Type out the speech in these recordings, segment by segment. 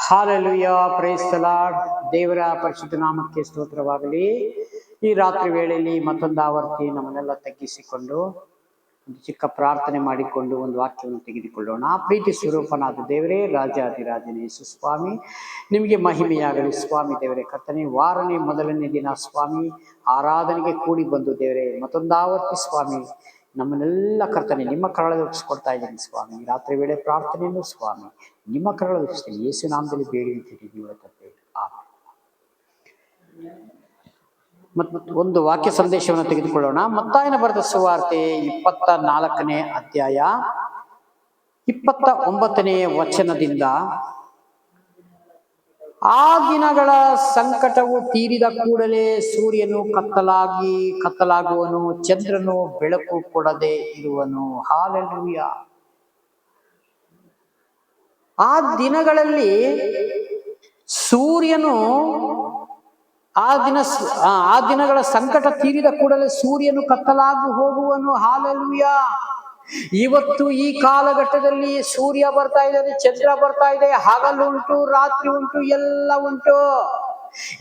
Hallelujah, price the lord. ದೇವರ ಪರಿಶುದ್ಧ ನಾಮಕ್ಕೆ ಸ್ತೋತ್ರವಾಗಲಿ. ಈ ರಾತ್ರಿ ವೇಳೆಯಲ್ಲಿ ಮತ್ತೊಂದು ಆವರ್ತಿ ನಮ್ಮನ್ನೆಲ್ಲ ತಗ್ಗಿಸಿಕೊಂಡು ಒಂದು ಚಿಕ್ಕ ಪ್ರಾರ್ಥನೆ ಮಾಡಿಕೊಂಡು ಒಂದು ವಾಕ್ಯವನ್ನು ತೆಗೆದುಕೊಳ್ಳೋಣ. ಪ್ರೀತಿ ಸ್ವರೂಪನಾದ ದೇವರೇ, ರಾಜಾಧಿರಾಜನೇ ಯೇಸು ಸ್ವಾಮಿ, ನಿಮಗೆ ಮಹಿಮೆಯಾಗಲಿ ಸ್ವಾಮಿ. ದೇವರೇ ಕರ್ತನೆ, ವಾರನೇ ಮೊದಲನೇ ದಿನ ಸ್ವಾಮಿ ಆರಾಧನೆಗೆ ಕೂಡಿ ಬಂದು ದೇವರೇ ಮತ್ತೊಂದು ಆವರ್ತಿ ಸ್ವಾಮಿ ನಮ್ಮನ್ನೆಲ್ಲ ಕರ್ತನೆ ನಿಮ್ಮ ಕರಳದೊಪ್ಪಿಸ್ಕೊಡ್ತಾ ಇದ್ದೀನಿ ಸ್ವಾಮಿ. ರಾತ್ರಿ ವೇಳೆ ಪ್ರಾರ್ಥನೆಯನ್ನು ಸ್ವಾಮಿ ನಿಮ್ಮ ಕರಳದೊಪ್ಪಿಸ್ತೀನಿ. ಯೇಸು ನಾಮದಲ್ಲಿ ಬೇಡಿ ದೇವರ ತಂದೆ, ಆಮೆನ್. ಒಂದು ವಾಕ್ಯ ಸಂದೇಶವನ್ನು ತೆಗೆದುಕೊಳ್ಳೋಣ. ಮತ್ತಾಯನ ಬರೆದ ಸುವಾರ್ತೆ 24ನೇ ಅಧ್ಯಾಯ 29ನೇ ವಚನದಿಂದ, ಆ ದಿನಗಳ ಸಂಕಟವು ತೀರಿದ ಕೂಡಲೇ ಸೂರ್ಯನು ಕತ್ತಲಾಗುವನು, ಚಂದ್ರನು ಬೆಳಕು ಕೊಡದೆ ಇರುವನು. ಹಾಲೆಲೂಯಾ. ಆ ದಿನಗಳಲ್ಲಿ ಸೂರ್ಯನು ಆ ದಿನಗಳ ಸಂಕಟ ತೀರಿದ ಕೂಡಲೇ ಸೂರ್ಯನು ಕತ್ತಲಾಗಿ ಹೋಗುವನು. ಹಾಲೆಲೂಯಾ. ಇವತ್ತು ಈ ಕಾಲಘಟ್ಟದಲ್ಲಿ ಸೂರ್ಯ ಬರ್ತಾ ಇದ್ದಾರೆ, ಚಂದ್ರ ಬರ್ತಾ ಇದೆ, ಹಗಲುಂಟು, ರಾತ್ರಿ ಉಂಟು, ಎಲ್ಲ ಉಂಟು.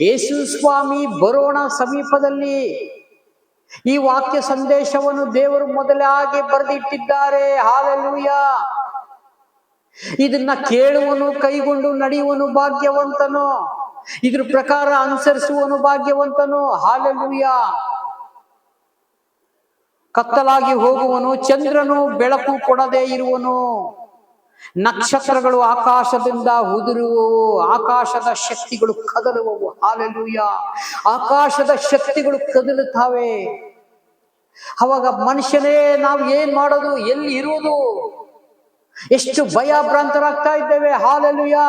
ಯೇಸು ಸ್ವಾಮಿ ಬರೋಣ ಸಮೀಪದಲ್ಲಿ. ಈ ವಾಕ್ಯ ಸಂದೇಶವನ್ನು ದೇವರು ಮೊದಲಾಗಿ ಬರೆದಿಟ್ಟಿದ್ದಾರೆ. ಹಾಲೆಲೂಯಾ. ಇದನ್ನ ಕೇಳುವನು, ಕೈಗೊಂಡು ನಡೆಯುವನು ಭಾಗ್ಯವಂತನು, ಇದ್ರ ಪ್ರಕಾರ ಅನುಸರಿಸುವನು ಭಾಗ್ಯವಂತನು. ಹಾಲೆಲೂಯಾ. ಕತ್ತಲಾಗಿ ಹೋಗುವನು, ಚಂದ್ರನು ಬೆಳಕು ಕೊಡದೆ ಇರುವನು, ನಕ್ಷತ್ರಗಳು ಆಕಾಶದಿಂದ ಉದುರುವವು, ಆಕಾಶದ ಶಕ್ತಿಗಳು ಕದಲುವವು. ಹಾಲೆಲೂಯಾ. ಆಕಾಶದ ಶಕ್ತಿಗಳು ಕದಲುತ್ತವೆ. ಅವಾಗ ಮನುಷ್ಯನೇ ನಾವು ಏನ್ ಮಾಡೋದು, ಎಲ್ಲಿ ಇರುವುದು, ಎಷ್ಟು ಭಯಭ್ರಾಂತರಾಗ್ತಾ ಇದ್ದೇವೆ. ಹಾಲೆಲೂಯಾ.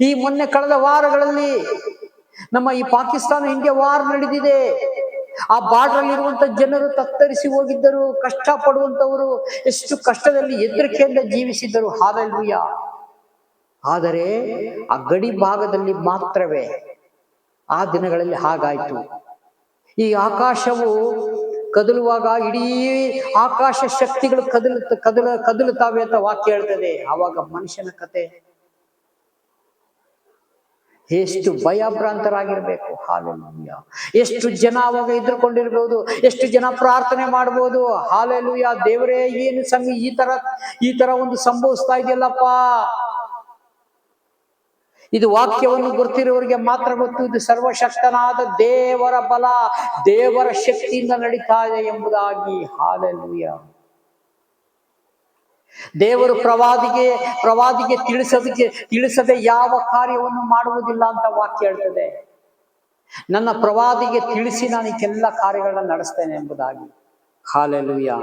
ಈ ಮೊನ್ನೆ ಕಳೆದ ವಾರಗಳಲ್ಲಿ ನಮ್ಮ ಈ ಪಾಕಿಸ್ತಾನ ಇಂಡಿಯಾ ವಾರ್ ನಡೆದಿದೆ. ಆ ಬಾರ್ಡರ್ ಇರುವಂತ ಜನರು ತತ್ತರಿಸಿ ಹೋಗಿದ್ದರು, ಕಷ್ಟ ಪಡುವಂತವರು ಎಷ್ಟು ಕಷ್ಟದಲ್ಲಿ ಹೆದರಿಕೆಯಿಂದ ಜೀವಿಸಿದ್ದರು. ಹಾಲೆಲೂಯಾ. ಆದರೆ ಆ ಗಡಿ ಭಾಗದಲ್ಲಿ ಮಾತ್ರವೇ ಆ ದಿನಗಳಲ್ಲಿ ಹಾಗಾಯ್ತು. ಈ ಆಕಾಶವು ಕದಲುವಾಗ ಇಡೀ ಆಕಾಶ ಶಕ್ತಿಗಳು ಕದಲುತ್ತವೆ ಅಂತ ವಾಕ್ಯ ಹೇಳ್ತದೆ. ಆವಾಗ ಮನುಷ್ಯನ ಕತೆ ಎಷ್ಟು ಭಯಭ್ರಾಂತರಾಗಿರ್ಬೇಕು. ಹಾಲೆಲೂಯಾ. ಎಷ್ಟು ಜನ ಅವಾಗ ಎದುರುಕೊಂಡಿರ್ಬೋದು, ಎಷ್ಟು ಜನ ಪ್ರಾರ್ಥನೆ ಮಾಡ್ಬೋದು. ಹಾಲೆಲೂಯಾ. ದೇವರೇ, ಏನು ಸಮಯ ಈ ತರ ಒಂದು ಸಂಭವಿಸ್ತಾ ಇದೆಯಲ್ಲಪ್ಪ. ಇದು ವಾಕ್ಯವನ್ನು ಗೊತ್ತಿರುವವರಿಗೆ ಮಾತ್ರ ಗೊತ್ತು. ಇದು ಸರ್ವಶಕ್ತನಾದ ದೇವರ ಬಲ, ದೇವರ ಶಕ್ತಿಯಿಂದ ನಡೀತಾ ಇದೆ ಎಂಬುದಾಗಿ. ಹಾಲೆಲೂಯಾ. ದೇವರು ಪ್ರವಾದಿಗೆ ತಿಳಿಸದೆ ಯಾವ ಕಾರ್ಯವನ್ನು ಮಾಡುವುದಿಲ್ಲ ಅಂತ ವಾಕ್ಯ ಹೇಳ್ತದೆ. ನನ್ನ ಪ್ರವಾದಿಗೆ ತಿಳಿಸಿ ನಾನು ಈಗೆಲ್ಲ ಕಾರ್ಯಗಳನ್ನ ನಡೆಸ್ತೇನೆ ಎಂಬುದಾಗಿ. ಹಾಲೆಲೂಯಾ.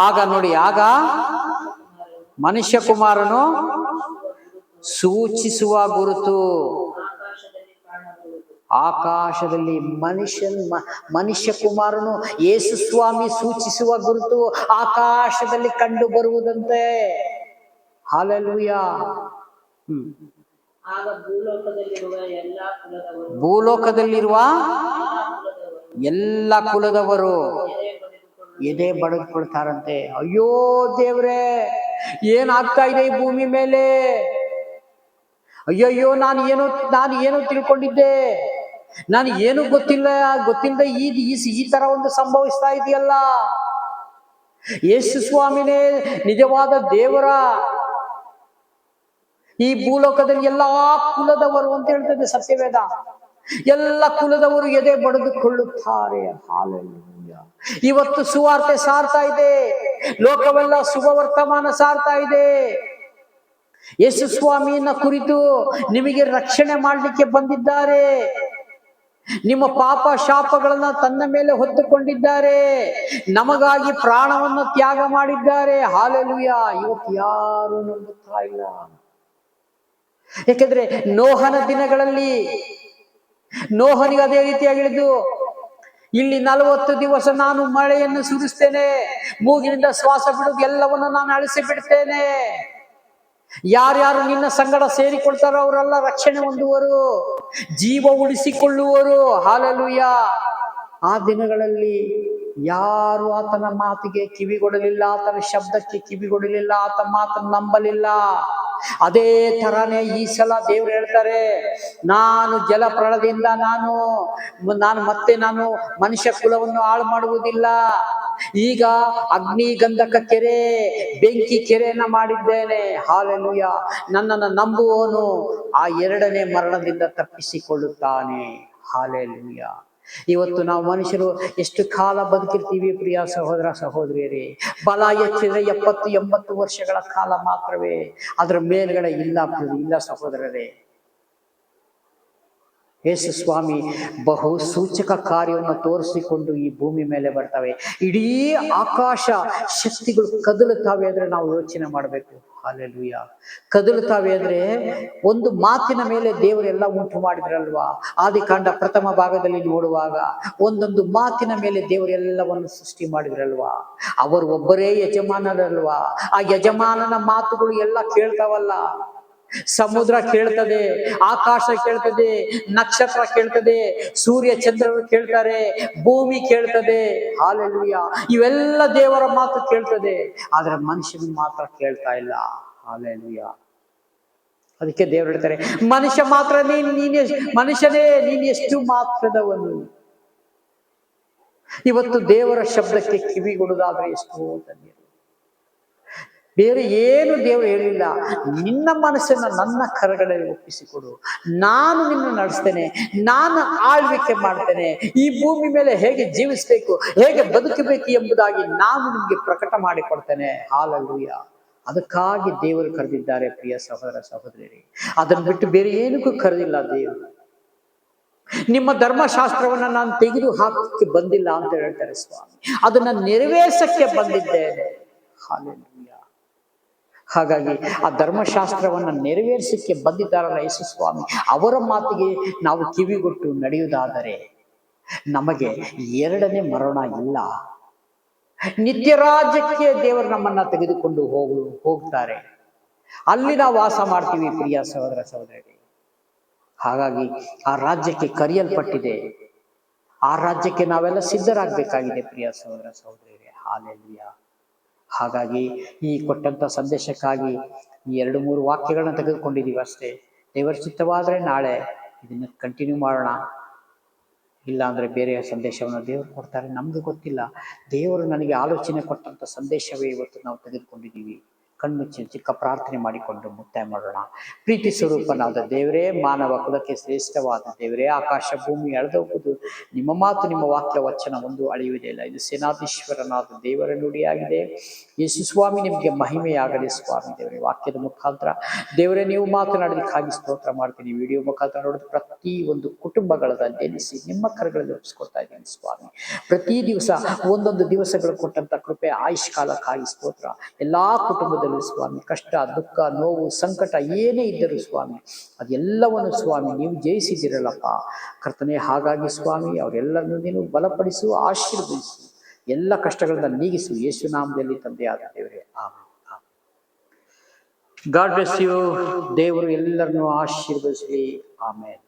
ಆಗ ನೋಡಿ, ಆಗ ಮನುಷ್ಯ ಕುಮಾರನು ಸೂಚಿಸುವ ಗುರುತು ಆಕಾಶದಲ್ಲಿ ಮನುಷ್ಯ ಕುಮಾರನು ಯೇಸು ಸ್ವಾಮಿ ಸೂಚಿಸುವ ಗುರುತು ಆಕಾಶದಲ್ಲಿ ಕಂಡು ಬರುವುದಂತೆ. ಹಾಲೆಲೂಯಾ. ಭೂಲೋಕದಲ್ಲಿರುವ ಎಲ್ಲ ಕುಲದವರು ಎದೆ ಬಡಿದುಕೊಳ್ತಾರಂತೆ. ಅಯ್ಯೋ ದೇವ್ರೇ, ಏನಾಗ್ತಾ ಇದೆ ಈ ಭೂಮಿ ಮೇಲೆ? ಅಯ್ಯಯ್ಯೋ, ನಾನು ಏನು ತಿಳ್ಕೊಂಡಿದ್ದೆ, ನಾನು ಏನು ಗೊತ್ತಿಲ್ಲದೆ ಈ ತರ ಒಂದು ಸಂಭವಿಸ್ತಾ ಇದೆಯಲ್ಲ. ಯೇಸು ಸ್ವಾಮಿನೇ ನಿಜವಾದ ದೇವರ. ಈ ಭೂಲೋಕದಲ್ಲಿ ಎಲ್ಲಾ ಕುಲದವರು ಅಂತ ಹೇಳ್ತದೆ ಸತ್ಯವೇದ. ಎಲ್ಲ ಕುಲದವರು ಎದೆ ಬಡಿದುಕೊಳ್ಳುತ್ತಾರೆ. ಹಾಲೆಲೂಯಾ. ಇವತ್ತು ಸುವಾರ್ತೆ ಸಾರ್ತಾ ಇದೆ, ಲೋಕವೆಲ್ಲ ಶುಭ ವರ್ತಮಾನ ಸಾರ್ತಾ ಇದೆ. ಯೇಸು ಸ್ವಾಮಿಯನ್ನ ಕುರಿತು ನಿಮಗೆ ರಕ್ಷಣೆ ಮಾಡಲಿಕ್ಕೆ ಬಂದಿದ್ದಾರೆ. ನಿಮ್ಮ ಪಾಪ ಶಾಪಗಳನ್ನ ತನ್ನ ಮೇಲೆ ಹೊತ್ತುಕೊಂಡಿದ್ದಾರೆ. ನಮಗಾಗಿ ಪ್ರಾಣವನ್ನು ತ್ಯಾಗ ಮಾಡಿದ್ದಾರೆ. ಹಾಲೆಲೂಯಾ. ಇವತ್ತು ಯಾರು ನಂಬುತ್ತಾ ಇಲ್ಲ. ಯಾಕೆಂದ್ರೆ ನೋಹನ ದಿನಗಳಲ್ಲಿ ನೋಹನಿಗೆ ಅದೇ ರೀತಿಯಾಗಿ ಹೇಳಿದ್ದು, ಇಲ್ಲಿ 40 ದಿವಸ ನಾನು ಮಳೆಯನ್ನು ಸುರಿಸ್ತೇನೆ, ಮೂಗಿನಿಂದ ಶ್ವಾಸ ಬಿಡುವುದು ಎಲ್ಲವನ್ನು ನಾನು ಅಳಿಸಿ ಬಿಡ್ತೇನೆ. ಯಾರ್ಯಾರು ನಿನ್ನ ಸಂಗಡ ಸೇರಿಕೊಳ್ತಾರೋ ಅವರೆಲ್ಲ ರಕ್ಷಣೆ ಹೊಂದುವರು, ಜೀವ ಉಳಿಸಿಕೊಳ್ಳುವರು. ಹಾಲೆಲೂಯಾ. ಆ ದಿನಗಳಲ್ಲಿ ಯಾರು ಆತನ ಮಾತಿಗೆ ಕಿವಿಗೊಡಲಿಲ್ಲ, ಆತನ ಶಬ್ದಕ್ಕೆ ಕಿವಿಗೊಡಲಿಲ್ಲ, ಆತನ ಮಾತನ್ನು ನಂಬಲಿಲ್ಲ. ಅದೇ ತರಾನೇ ಈ ಸಲ ದೇವ್ರು ಹೇಳ್ತಾರೆ, ನಾನು ಜಲಪ್ರಳಯದಿಂದ ನಾನು ಮನುಷ್ಯ ಕುಲವನ್ನು ಹಾಳು ಮಾಡುವುದಿಲ್ಲ. ಈಗ ಅಗ್ನಿ ಗಂಧಕ ಕೆರೆ, ಬೆಂಕಿ ಕೆರೆಯನ್ನ ಮಾಡಿದ್ದೇನೆ. ಹಾಲೆಲೂಯ. ನನ್ನನ್ನು ನಂಬುವವನು ಆ ಎರಡನೇ ಮರಣದಿಂದ ತಪ್ಪಿಸಿಕೊಳ್ಳುತ್ತಾನೆ. ಹಾಲೆಲೂಯ. ಇವತ್ತು ನಾವು ಮನುಷ್ಯರು ಎಷ್ಟು ಕಾಲ ಬದುಕಿರ್ತೀವಿ ಪ್ರಿಯ ಸಹೋದರ ಸಹೋದರಿಯರೇ? ಬಲ ಹೆಚ್ಚಿದ್ರೆ 70-80 ವರ್ಷಗಳ ಕಾಲ ಮಾತ್ರವೇ, ಅದರ ಮೇಲ್ಗಡೆ ಇಲ್ಲ ಸಹೋದರರೇ. ಯೇಸು ಸ್ವಾಮಿ ಬಹು ಸೂಚಕ ಕಾರ್ಯವನ್ನು ತೋರಿಸಿಕೊಂಡು ಈ ಭೂಮಿ ಮೇಲೆ ಬರ್ತವೆ. ಇಡೀ ಆಕಾಶ ಶಕ್ತಿಗಳು ಕದಲುತ್ತವೆ ಅಂದ್ರೆ ನಾವು ಯೋಚನೆ ಮಾಡಬೇಕು. ಹಾಲೆಲೂಯ. ಕದಲುತ್ತವೆ ಅಂದ್ರೆ ಒಂದು ಮಾತಿನ ಮೇಲೆ ದೇವರೆಲ್ಲ ಉಂಟು ಮಾಡಿದ್ರಲ್ವಾ? ಆದಿಕಾಂಡ ಪ್ರಥಮ ಭಾಗದಲ್ಲಿ ನೋಡುವಾಗ ಒಂದೊಂದು ಮಾತಿನ ಮೇಲೆ ದೇವರೆಲ್ಲವನ್ನು ಸೃಷ್ಟಿ ಮಾಡಿದ್ರಲ್ವಾ? ಅವರು ಒಬ್ಬರೇ ಯಜಮಾನರಲ್ವಾ? ಆ ಯಜಮಾನನ ಮಾತುಗಳು ಎಲ್ಲ ಕೇಳ್ತಾವಲ್ಲ. ಸಮುದ್ರ ಕೇಳ್ತದೆ, ಆಕಾಶ ಕೇಳ್ತದೆ, ನಕ್ಷತ್ರ ಕೇಳ್ತದೆ, ಸೂರ್ಯ ಚಂದ್ರರು ಕೇಳ್ತಾರೆ, ಭೂಮಿ ಕೇಳ್ತದೆ. ಹಾಲೆಲೂಯ. ಇವೆಲ್ಲ ದೇವರ ಮಾತು ಕೇಳ್ತದೆ, ಆದ್ರೆ ಮನುಷ್ಯನ ಮಾತ್ರ ಕೇಳ್ತಾ ಇಲ್ಲ. ಹಾಲೆಲೂಯ. ಅದಕ್ಕೆ ದೇವರು ಹೇಳ್ತಾರೆ, ಮನುಷ್ಯ ಮಾತ್ರ ಮನುಷ್ಯನೇ ನೀನು ಎಷ್ಟು ಮಾತ್ರದವನು. ಇವತ್ತು ದೇವರ ಶಬ್ದಕ್ಕೆ ಕಿವಿಗೊಡುವುದಾದ್ರೆ ಎಷ್ಟೋ ಧನ್ಯರು. ಬೇರೆ ಏನು ದೇವರು ಹೇಳಿಲ್ಲ. ನಿನ್ನ ಮನಸ್ಸನ್ನ ನನ್ನ ಕರಗಳಲ್ಲಿ ಒಪ್ಪಿಸಿಕೊಡು, ನಾನು ನಿನ್ನ ನಡೆಸ್ತೇನೆ, ನಾನು ಆಳ್ವಿಕೆ ಮಾಡ್ತೇನೆ. ಈ ಭೂಮಿ ಮೇಲೆ ಹೇಗೆ ಜೀವಿಸಬೇಕು, ಹೇಗೆ ಬದುಕಬೇಕು ಎಂಬುದಾಗಿ ನಾನು ನಿಮ್ಗೆ ಪ್ರಕಟ ಮಾಡಿಕೊಡ್ತೇನೆ. ಹಾಲೆಲೂಯ. ಅದಕ್ಕಾಗಿ ದೇವರು ಕರೆದಿದ್ದಾರೆ ಪ್ರಿಯ ಸಹೋದರ ಸಹೋದರಿ. ಅದನ್ನು ಬಿಟ್ಟು ಬೇರೆ ಏನಕ್ಕೂ ಕರೆದಿಲ್ಲ ದೇವರು. ನಿಮ್ಮ ಧರ್ಮಶಾಸ್ತ್ರವನ್ನ ನಾನು ತೆಗೆದು ಹಾಕಕ್ಕೆ ಬಂದಿಲ್ಲ ಅಂತ ಹೇಳ್ತಾರೆ ಸ್ವಾಮಿ, ಅದನ್ನ ನೆರವೇರಿಸಕ್ಕೆ ಬಂದಿದ್ದೇನೆ. ಹಾಲೆಲೂಯ. ಹಾಗಾಗಿ ಆ ಧರ್ಮಶಾಸ್ತ್ರವನ್ನ ನೆರವೇರಿಸಕ್ಕೆ ಬಂದಿದ್ದಾರಲ್ಲ ಯೇಸು ಸ್ವಾಮಿ, ಅವರ ಮಾತಿಗೆ ನಾವು ಕಿವಿಗೊಟ್ಟು ನಡೆಯುವುದಾದರೆ ನಮಗೆ ಎರಡನೇ ಮರಣ ಇಲ್ಲ. ನಿತ್ಯ ರಾಜ್ಯಕ್ಕೆ ದೇವರು ನಮ್ಮನ್ನ ತೆಗೆದುಕೊಂಡು ಹೋಗ್ತಾರೆ. ಅಲ್ಲಿ ನಾವು ವಾಸ ಮಾಡ್ತೀವಿ ಪ್ರಿಯ ಸಹೋದರ ಸಹೋದರಿ. ಹಾಗಾಗಿ ಆ ರಾಜ್ಯಕ್ಕೆ ಕರೆಯಲ್ಪಟ್ಟಿದೆ. ಆ ರಾಜ್ಯಕ್ಕೆ ನಾವೆಲ್ಲ ಸಿದ್ಧರಾಗಬೇಕಾಗಿದೆ ಪ್ರಿಯ ಸಹೋದರ ಸಹೋದರಿಯರೇ. ಹಾಲೆಲೂಯ. ಹಾಗಾಗಿ ಈ ಕೊಟ್ಟಂತ ಸಂದೇಶಕ್ಕಾಗಿ ಈ 2-3 ವಾಕ್ಯಗಳನ್ನ ತೆಗೆದುಕೊಂಡಿದ್ದೀವಿ ಅಷ್ಟೇ. ದೇವರ ಚಿತ್ತವಾದ್ರೆ ನಾಳೆ ಇದನ್ನ ಕಂಟಿನ್ಯೂ ಮಾಡೋಣ. ಇಲ್ಲ ಅಂದ್ರೆ ಬೇರೆ ಸಂದೇಶವನ್ನು ದೇವರು ಕೊಡ್ತಾರೆ, ನಮ್ಗೆ ಗೊತ್ತಿಲ್ಲ. ದೇವರು ನನಗೆ ಆಲೋಚನೆ ಕೊಟ್ಟಂತ ಸಂದೇಶವೇ ಇವತ್ತು ನಾವು ತೆಗೆದುಕೊಂಡಿದ್ದೀವಿ. ಕಣ್ಮುಚ್ಚಿ ಚಿಕ್ಕ ಪ್ರಾರ್ಥನೆ ಮಾಡಿಕೊಂಡು ಮುಕ್ತಾಯ ಮಾಡೋಣ. ಪ್ರೀತಿ ಸ್ವರೂಪನಾದ ದೇವರೇ, ಮಾನವ ಕುಲಕ್ಕೆ ಶ್ರೇಷ್ಠವಾದ ದೇವರೇ, ಆಕಾಶ ಭೂಮಿ ಅಳೆದೋಗುವುದು ನಿಮ್ಮ ಮಾತು, ನಿಮ್ಮ ವಾಕ್ಯ ವಚನ ಒಂದು ಅಳೆಯುವುದೇ ಇಲ್ಲ. ಇದು ಸೇನಾಧೀಶ್ವರನಾದ ದೇವರ ನುಡಿಯಾಗಿದೆ. ಯೇಸು ಸ್ವಾಮಿ ನಿಮಗೆ ಮಹಿಮೆಯಾಗಲಿ ಸ್ವಾಮಿ. ದೇವರೇ, ವಾಕ್ಯದ ಮುಖಾಂತರ ದೇವರೇ ನೀವು ಮಾತನಾಡಲಿಕ್ಕಾಗಿ ಸ್ತೋತ್ರ ಮಾಡ್ತೀನಿ. ವಿಡಿಯೋ ಮುಖಾಂತರ ನೋಡಿದ ಪ್ರತಿ ಒಂದು ಕುಟುಂಬಗಳನ್ನ ಜನಿಸಿ ನಿಮ್ಮ ಕರಗಳಲ್ಲಿ ಒಪ್ಪಿಸ್ಕೊಡ್ತಾ ಇದ್ದೀನಿ ಸ್ವಾಮಿ. ಪ್ರತಿ ದಿವಸ ಒಂದೊಂದು ದಿವಸಗಳು ಕೊಟ್ಟಂತ ಕೃಪೆ ಆಯುಷ್ಕಾಲಕ್ಕಾಗಿ ಸ್ತೋತ್ರ. ಎಲ್ಲಾ ಕುಟುಂಬದಲ್ಲೂ ಸ್ವಾಮಿ ಕಷ್ಟ, ದುಃಖ, ನೋವು, ಸಂಕಟ ಏನೇ ಇದ್ದರೂ ಸ್ವಾಮಿ ಅದೆಲ್ಲವನ್ನು ಸ್ವಾಮಿ ನೀವು ಜಯಿಸಿದಿರಲ್ಲಪ್ಪ ಕರ್ತನೆ. ಹಾಗಾಗಿ ಸ್ವಾಮಿ ಅವರೆಲ್ಲರನ್ನು ನೀನು ಬಲಪಡಿಸು, ಆಶೀರ್ವದಿಸು, ಎಲ್ಲ ಕಷ್ಟಗಳನ್ನ ನೀಗಿಸು. ಯೇಸು ನಾಮದಲ್ಲಿ ತಂದೆಯಾದ ದೇವರೇ, ಆಮೆನ್. God bless you. ದೇವರು ಎಲ್ಲರನ್ನು ಆಶೀರ್ವದಿಸಲಿ. ಆಮೆನ್.